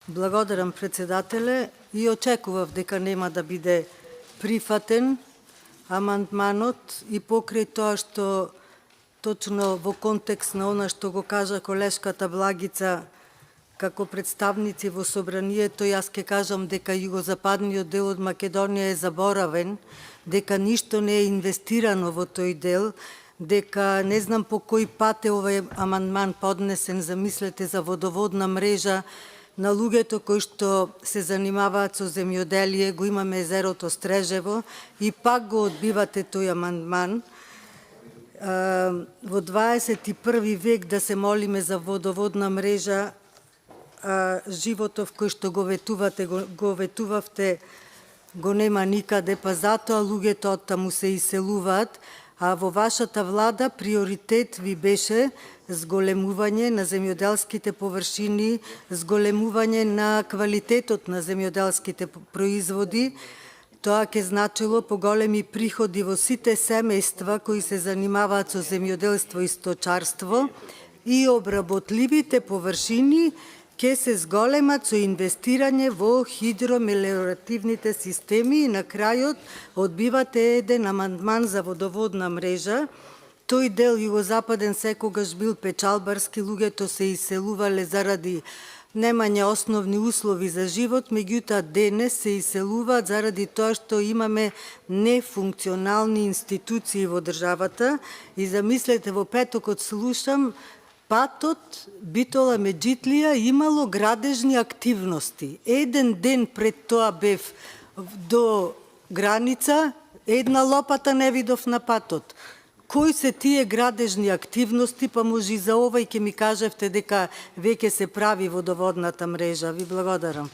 Благодарам, председателе, и очекував дека нема да биде прифатен амандманот и покрај тоа што точно во контекст на она што го кажа колешката Благица како представници во собранието, јас ќе кажам дека југозападниот дел од Македонија е заборавен, дека ништо не е инвестирано во тој дел, дека не знам по кој пат е овој амандман поднесен, замислете за водоводна мрежа на луѓето кои што се занимаваат со земјоделие, го имаме езерото Стрежево и пак го одбивате тој амандман. Во 21 век да се молиме за водоводна мрежа, животов кој што го ветувавте, го нема никаде, па затоа луѓето оттаму се иселуваат, а во вашата влада приоритет ви беше зголемување на земјоделските површини, зголемување на квалитетот на земјоделските производи. Тоа ќе значило поголеми приходи во сите семејства кои се занимаваат со земјоделство и сточарство и обработливите површини ќе се зголемат со инвестирање во хидромелиоративните системи и на крајот одбивате еден амандман за водоводна мрежа. Тој дел југозападен секогаш бил печалбарски, луѓето се иселувале заради немање основни услови за живот, меѓутоа денес се иселуваат заради тоа што имаме нефункционални институции во државата и замислете, во петокот слушам, патот Битола-Меджитлија имало градежни активности. Еден ден пред тоа бев до граница, една лопата не видов на патот. Кои се тие градежни активности, па може и за овој ќе ми кажевте дека веќе се прави водоводната мрежа. Ви благодарам.